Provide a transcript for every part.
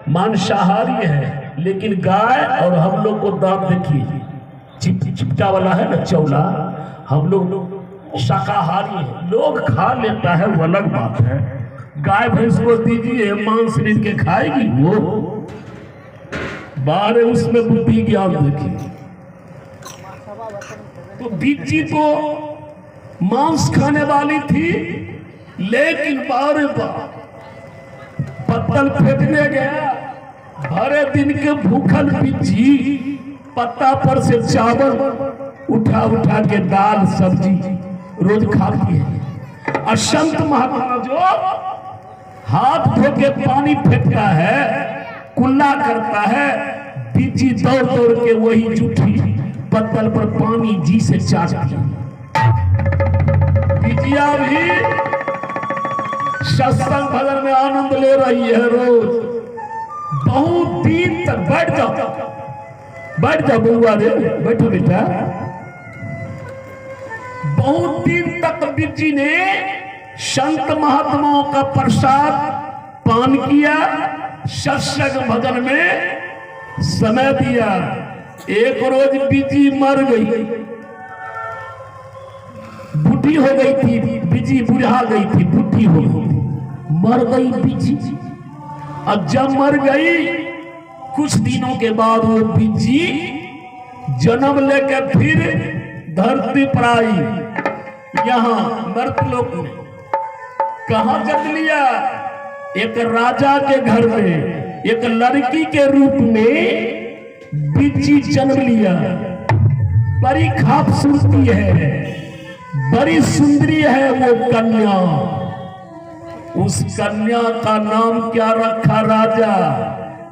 मांसाहारी है, लेकिन गाय और हम लोग को दाम देखिए चिपटा वाला है ना चौला, हम लोग शाकाहारी है। लोग खा लेता है वो अलग बात है, गाय भैंस को दीजिए मांस नींद के खाएगी वो, बारे उसमें बुद्धि ज्ञान देखिए। तो बिज्जी तो मांस खाने वाली थी, लेकिन बारे बार पत्तल फेंकने गया, भरे दिन के भूखल बिज्जी पत्ता पर से चावल उठा उठा के दाल सब्जी रोज खाती है। और संत महात्मा जो हाथ धो के पानी फेंकता है, कुल्ला करता है, बिज्जी दौड़ दौड़ के वही जूठी पत्तल पर पानी जी से चाटती है। बिजिया भी सत्संग भजन में आनंद ले रही है रोज। बहुत दिन तक बैठ जाओ बउआ रे, बैठो बेटा। बहुत दिन तक बिज्जी ने संत महात्माओं का प्रसाद पान किया, सत्संग भजन में समय दिया। एक रोज बिज्जी मर गई, बुढ़ी हो गई थी, बिज्जी बुढ़ा गई थी, बुढ़ी हो गई, मर गई बिज्जी। अब जब मर गई, कुछ दिनों के बाद वो बिज्जी जन्म लेकर फिर धरती पर आई। यहाँ मर्तलोक में कहा जन्म लिया? एक राजा के घर में एक लड़की के रूप में बिज्जी जन्म लिया। बड़ी खूबसूरती है, बड़ी सुंदरी है वो कन्या। उस कन्या का नाम क्या रखा राजा?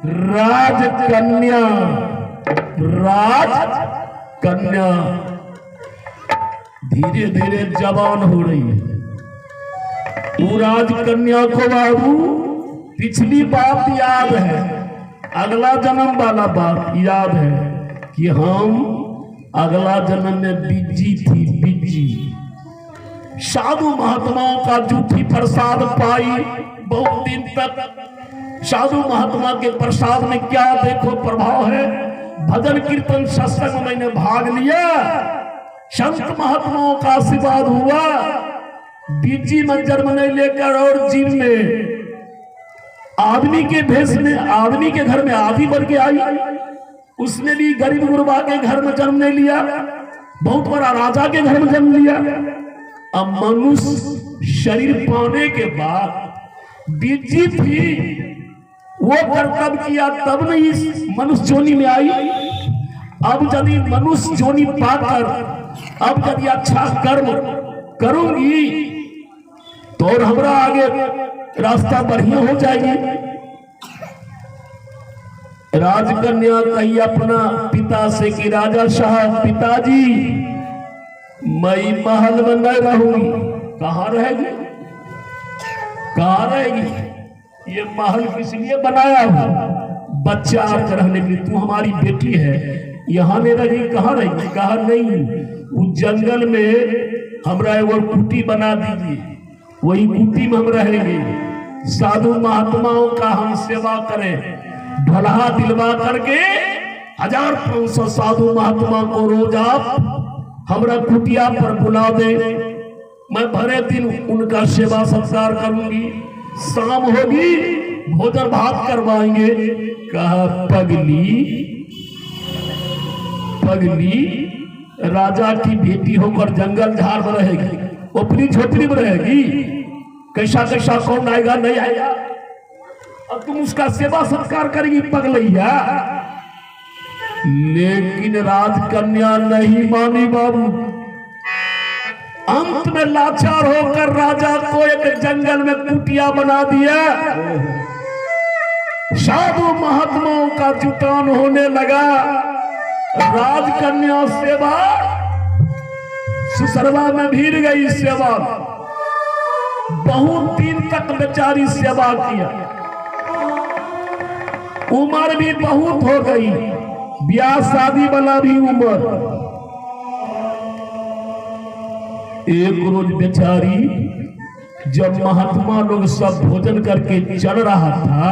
राजकन्या। राजकन्या धीरे धीरे जवान हो रही है। वो राजकन्या को बाबू पिछली बात याद है, अगला जन्म वाला बात याद है कि हम अगला जन्म में बिज्जी थी, बिज्जी। साधु महात्माओं का जूठी प्रसाद पाई बहुत दिन तक। साधु महात्मा के प्रसाद में क्या देखो प्रभाव है। भजन कीर्तन सत्संग में मैंने भाग लिया, संत महात्माओं का आशीर्वाद हुआ। बिज्जी में जन्म नहीं लेकर और जीव में आदमी के भेष में, आदमी के घर में आदमी बन के आई। उसने भी गरीब गुरबा के घर में जन्म नहीं लिया, बहुत बड़ा राजा के घर में जन्म लिया। अब मनुष्य शरीर पाने के बाद बिज्जी थी, वो कर्तव्य किया तब नहीं इस मनुष्य जोनी में आई। अब यदि मनुष्य जोनी पाकर अब यदि अच्छा कर्म करूंगी तो और हमारा आगे रास्ता बढ़िया हो जाएगी। राजकन्या कही अपना पिता से कि राजा साहब, पिताजी मैं महल में नहीं रहूंगी। कहाँ रहेगी? कहाँ रहेगी? ये महल किस लिए बनाया हुआ? बच्चा रहने के लिए। तू हमारी बेटी है, यहाँ नहीं रहेगी। कहाँ रहेगी? कहा नहीं, उस जंगल में हमरा एक कुटी बना दीजिए, वही कुटी में हम रहेंगे। साधु महात्माओं का हम सेवा करें, भला दिलवा करके 1500 साधु महात्मा को रोज आप हमरा कुटिया पर बुला दे। मैं भरे दिन उनका सेवा सत्कार करूंगी, शाम होगी भोजन भात करवाएंगे। कहा पगली, पगली राजा की बेटी होकर जंगल झाड़ में रहेगी, अपनी झोपड़ी में रहेगी, कैसा कैसा कौन आएगा नहीं आएगा, और तुम उसका सेवा सत्कार करेगी पगलैया। लेकिन राजकन्या नहीं मानी बाबू। अंत में लाचार होकर राजा को एक जंगल में कुटिया बना दिया। साधु महात्माओं का जुटान होने लगा। राजकन्या सेवा सुसरवा में भीड़ गई। सेवा बहुत दिन तक बेचारी सेवा किया। उम्र भी बहुत हो गई, ब्याह शादी वाला भी उम्र। एक रोज बेचारी जब महात्मा लोग सब भोजन करके चल रहा था,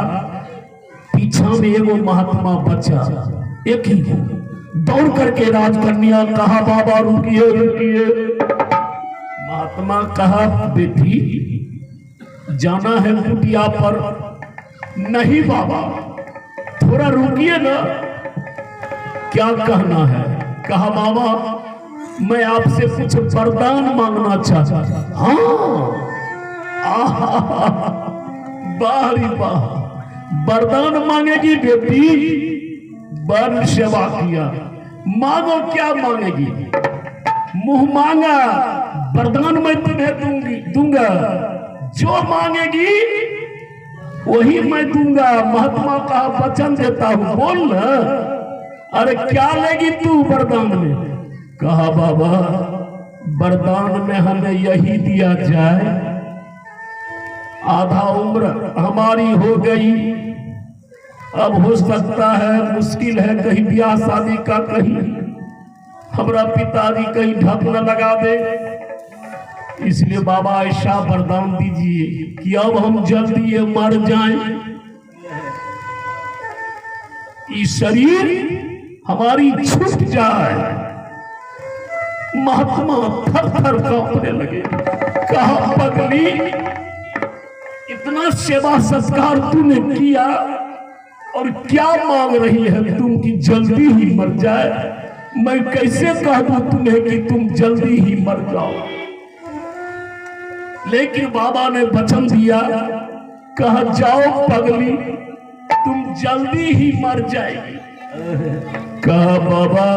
में एगो महात्मा बच्चा एक ही दौड़ करके राजकन्या कहा बाबा रुकिए रुकिए। महात्मा कहा बेटी जाना है कुटिया पर। नहीं बाबा थोड़ा रुकिए ना, क्या कहना है। कहा बाबा मैं आपसे कुछ वरदान मांगना चाहता। हाँ बाहरी वाह, वरदान मांगेगी बेटी, वर्ण सेवा किया। मांगो क्या मांगेगी, मुंह मांगा वरदान मैं तुम्हें दूंगा, जो मांगेगी वही मैं दूंगा। महात्मा का वचन देता हूं, बोल ना। अरे क्या लेगी तू वरदान में। कहा बाबा वरदान में हमें यही दिया जाए, आधा उम्र हमारी हो गई, अब हो सकता है मुश्किल है कहीं ब्याह शादी का, कहीं हमारा पिताजी कहीं ढक न लगा दे, इसलिए बाबा ऐसा वरदान दीजिए कि अब हम जल्दी ये मर जाएं, ये शरीर हमारी छूट जाए। महात्मा थर थर कांपने लगे। कहा पगली इतना सेवा सत्कार तूने किया और क्या मांग रही है तुम कि जल्दी ही मर जाए। मैं कैसे कह दूं तुम्हें कि तुम जल्दी ही मर जाओ। लेकिन बाबा ने वचन दिया, कहा जाओ पगली तुम जल्दी ही मर जाएगी। कहा बाबा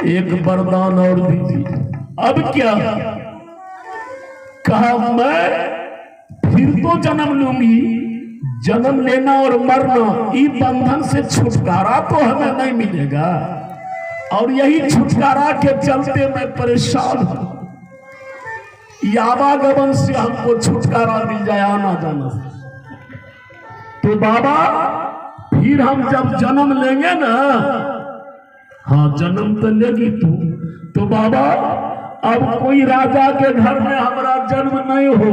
एक वरदान और दीजिए। अब क्या। कहा मैं फिर तो जन्म लूंगी, जन्म लेना और मरना इस बंधन से छुटकारा तो हमें नहीं मिलेगा, और यही छुटकारा के चलते मैं परेशान हूं। आवागमन से हमको छुटकारा मिल जाए, आना जाना से। तो बाबा फिर हम जब जन्म लेंगे ना, हाँ जन्म तो लेगी तू, तो बाबा अब कोई राजा के घर में हमारा जन्म नहीं हो,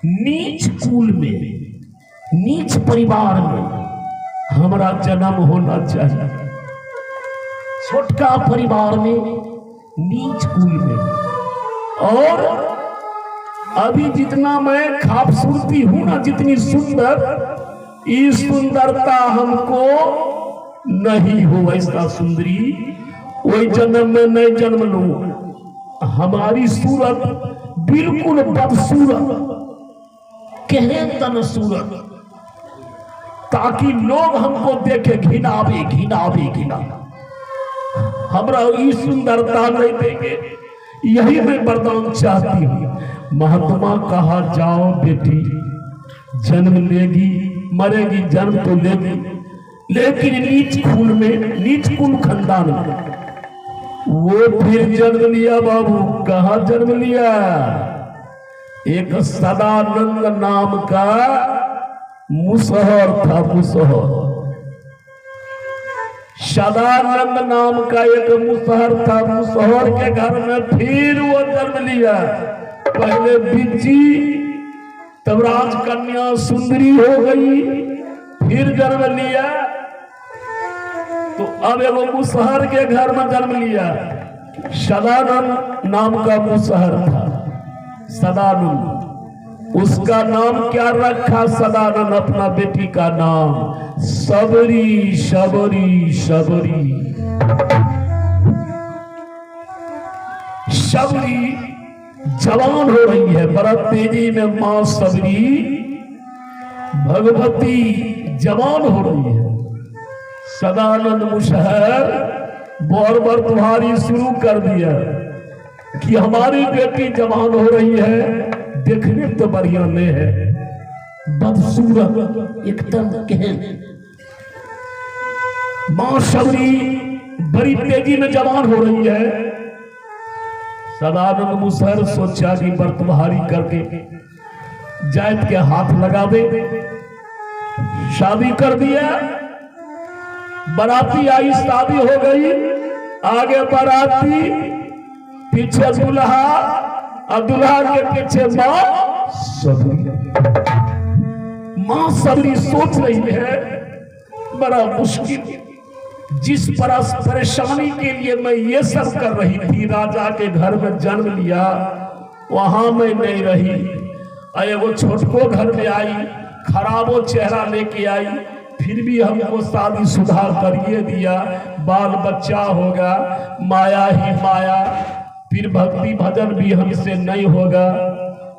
नीच कुल में, नीच परिवार में हमारा जन्म होना चाहिए, छोटका परिवार में, नीच कुल में। और अभी जितना मैं खूबसूरती हूं ना, जितनी सुंदर, इस सुंदरता हमको नहीं हो ऐसा सुंदरी, वही जन्म में नहीं जन्म लूं। हमारी सूरत बिल्कुल बदसूरत, कहने तन सूरत, ताकि लोग हमको देखे घिनावे घिनावे घिनावे, हमरा ये सुंदरता नहीं देंगे। यही मैं वरदान चाहती हूँ। महात्मा कहा जाओ बेटी जन्म लेगी, मरेगी, जन्म तो लेगी, लेकिन नीच कुल में, नीच कुल खानदान में। वो फिर जन्म लिया बाबू। कहा जन्म लिया, एक सदानंद नाम का मुसहर था। मुसहर, सदानंद नाम का एक मुसहर था। मुसहर के घर में फिर वो जन्म लिया। पहले बिज्जी, तब राजकन्या सुंदरी हो गई, फिर जन्म लिया। तो अब एगो मुसहर के घर में जन्म लिया। सदानंद नाम का मुसहर था। सदानंद, उसका नाम क्या रखा सदानंद, अपना बेटी का नाम सबरी। सबरी सबरी सबरी जवान हो रही है बड़ा तेजी में। मां सबरी भगवती जवान हो रही है। सदानंद मुसहर बार बार तुम्हारी शुरू कर दिया कि हमारी बेटी जवान हो रही है, देखने तो बढ़िया नहीं है, बदसूरत एकदम कहन। मां सबरी बड़ी तेजी में जवान हो रही है। सदानंद मुसहर सोचा कि बर्तभारी करके जायद के हाथ लगा दे। शादी कर दिया, बाराती आई, शादी हो गई। आगे बाराती, पीछे दुल्हा और दुल्हा के पीछे मां सबरी। मां सबरी सोच रही है बड़ा मुश्किल, जिस परेशानी के लिए मैं ये सब कर रही थी, राजा के घर में जन्म लिया, वहां मैं नहीं रही, अरे वो छोटको घर में आई, खराबो चेहरा लेके आई, फिर भी हमको शादी सुधार करिए दिया, बाल बच्चा होगा, माया ही माया, फिर भक्ति भजन भी हमसे नहीं होगा।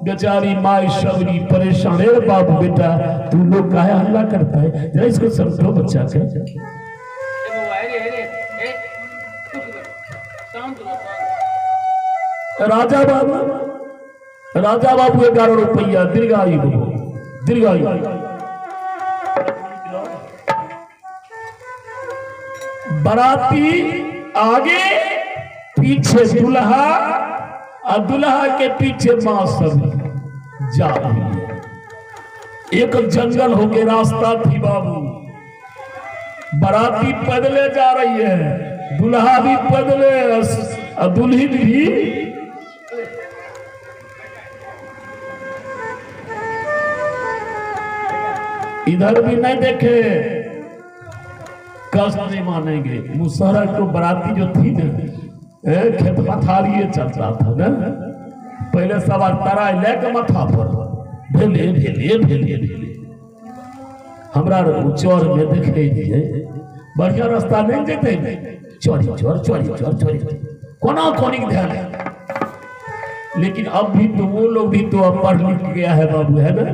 बेचारी माई सबरी परेशान है। बाबू बेटा तू लोग काहे हल्ला करता है, जरा इसको समझो बच्चा के। राजा बाबू 11 रुपया दीर्घायु दीर्घायु। बराती आगे पीछे दुल्हा और दुल्हा के पीछे मां सब जा रही है। एक जंगल होके रास्ता थी बाबू, बराती पैदले जा रही है, दुल्हा भी पैदले और दुल्हन भी। इधर भी नहीं देखे, कष्ट नहीं मानेंगे। मुसहरा को बराती जो थी ना, खेत पथारिये चलता था ना, पहले सवार तराई लेके माथा पर भेले भेले भेले भेले। हमरा चौर में देखे दिए बढ़िया रास्ता नहीं देते, चोरी चोर चोरी चोर चोरी कोना कोनी ध्यान है। लेकिन अब भी तो वो लोग भी तो अब पढ़ लिख गया है बाबू, है ना,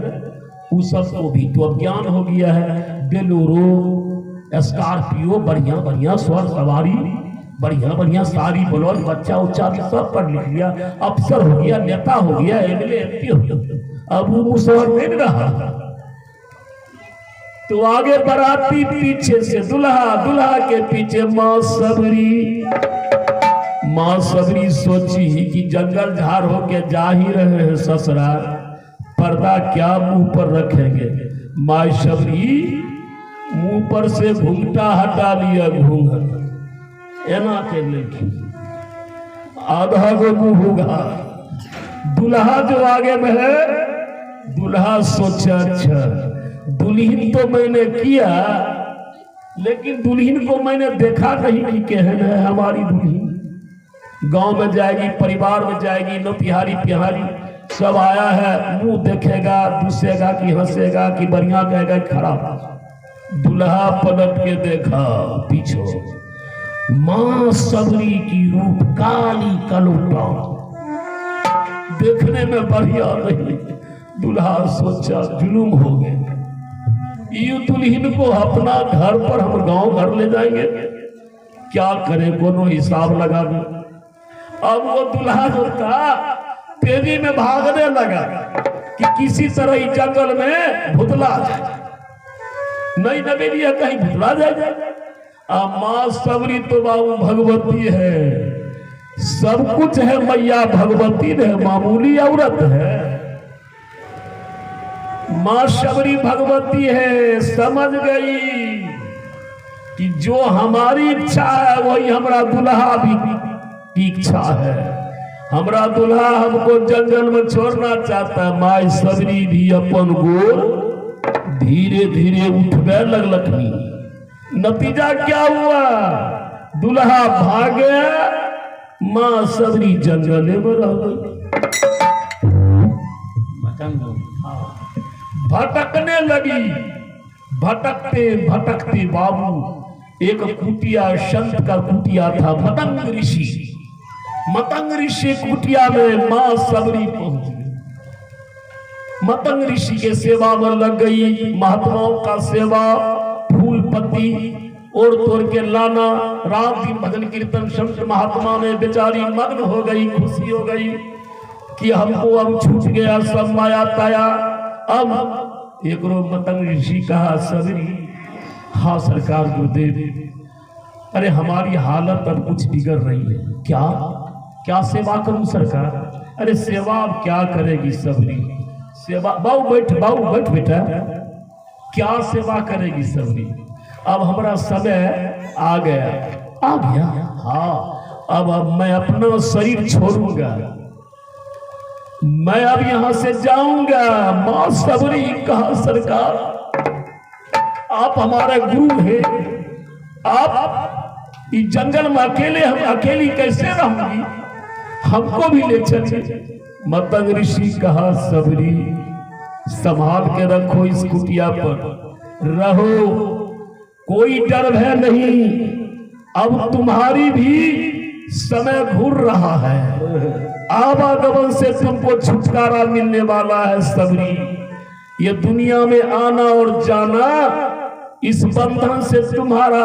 उस सबको भी तो अब ज्ञान हो गया है। बेलोरो स्कॉर्पियो बढ़िया बढ़िया स्वर सवारी, बढ़िया बढ़िया सारी बलौज बच्चा उच्चा भी सब पढ़ लिख गया, अफसर हो गया, नेता हो गया, एमएलए एमपी हो गया। अब वो मुसहर नहीं रहा। तो आगे बराती पीछे से दुल्हा, दुल्हा के पीछे मां सबरी। मां सबरी सोची कि जंगल झाड़ होके जा ही रहे हैं ससुराल, पर्दा क्या मुंह पर रखेंगे। मां सबरी मुंह पर से घूंघटा हटा लिया, घूंघट एना के लेखी आधा को मुंह होगा। दुल्हा जो आगे में है, दुल्हा सोचा अच्छा दुल्हन तो मैंने किया, लेकिन दुल्हन को मैंने देखा कहीं नहीं, कहन है हमारी दुल्हन गांव में जाएगी, परिवार में जाएगी, नौतिहारी पिहारी सब आया है, मुंह देखेगा, दूसेगा कि हंसेगा कि बढ़िया कहेगा खराब। दुल्हा पलट के देखा पीछे, मां सबरी की रूप काली कलुटा, देखने में बढ़िया नहीं। दुल्हा सोचा जुलूम हो गए, यू दुल्हन को अपना घर पर हम गांव घर ले जाएंगे, क्या करें, कोनो हिसाब लगा दो। अब वो दुल्हा जो था तेजी में भागने लगा कि किसी तरह इस जंगल में भुतला जाए, नहीं नवेली है कहीं भुतला जाए। मां सबरी तो बाबू भगवती है, सब कुछ है, मैया भगवती ने मामूली औरत है। मां सबरी भगवती है, समझ गई कि जो हमारी इच्छा है वही हमारा दुल्हा भी की इच्छा है। हमारा दुल्हा हमको जंगल में छोड़ना चाहता है। मां सबरी भी अपन गोर धीरे धीरे उठने लगलखनी। नतीजा क्या हुआ, दुल्हा भाग गया, मां सबरी जंगल में रह गई। भटकने लगी, भटकते भटकते बाबू एक कुटिया, संत का कुटिया था, मतंग ऋषि। मतंग ऋषि कुटिया में मां सबरी पहुंच गई। मतंग ऋषि के सेवा में लग गई, महात्माओं का सेवा, फूल पत्ती ओढ़ तोड़ के लाना, रात दिन भजन कीर्तन संत महात्मा में बेचारी मग्न हो गई, खुशी हो गई कि हमको अब छूट गया सब माया ताया। अब एक रोज मतंग ऋषि कहा, सबरी हाँ सरकार गुरुदेव, अरे हमारी हालत अब कुछ बिगड़ रही है, क्या क्या सेवा करूं सरकार। अरे सेवा अब क्या करेगी सबरी, सेवा बाबू बैठ बेटा, क्या सेवा करेगी सबरी। अब हमारा समय आ गया हाँ, अब मैं अपना शरीर छोड़ूंगा, मैं अब यहां से जाऊंगा। मां सबरी कहा, सरकार आप हमारे गुरु हैं, आप इस जंगल में अकेले, हम अकेली कैसे रहूंगी, हमको भी ले चलिए। मतंग ऋषि कहा, सबरी संभाल के रखो इस कुटिया पर रहो, कोई डर भय नहीं। अब तुम्हारी भी समय घूर रहा है, आवागमन से तुमको छुटकारा मिलने वाला है सबरी। ये दुनिया में आना और जाना, इस बंधन से तुम्हारा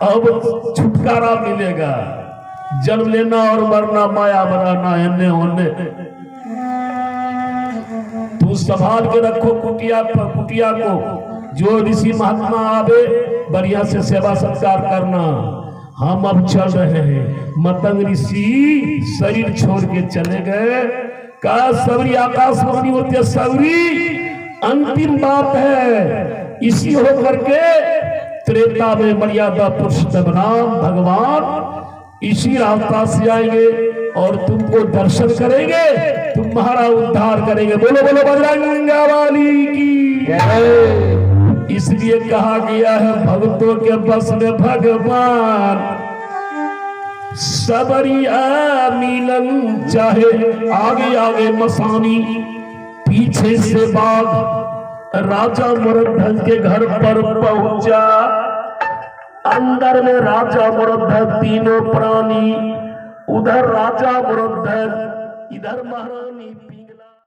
अब छुटकारा मिलेगा। जन्म लेना और मरना, माया बनाना, इन्हें होने। तू संभाल के रखो कुटिया को। जो ऋषि महात्मा आवे बढ़िया से सेवा सत्कार करना। हम अब चल रहे हैं। मतंग ऋषि शरीर छोड़ के चले गए। का सबरी आकाशवाणी होती है, सबरी अंतिम बात है। इसी होकर के त्रेता में मर्यादा पुरुषोत्तम राम भगवान इसी रास्ता से आएंगे और तुमको दर्शन करेंगे, तुम्हारा उद्धार करेंगे। बोलो बोलो बजरंग वाली की। इसलिए कहा गया है, भक्तों के बस में भगवान सबरिया मिलन चाहे। आगे आगे मसानी, पीछे से बाघ। राजा मुरध्वज के घर पर पहुंचा, अंदर में राजा मुरध्वज तीनों प्राणी, उधर राजा मुरध्वज, इधर महारानी।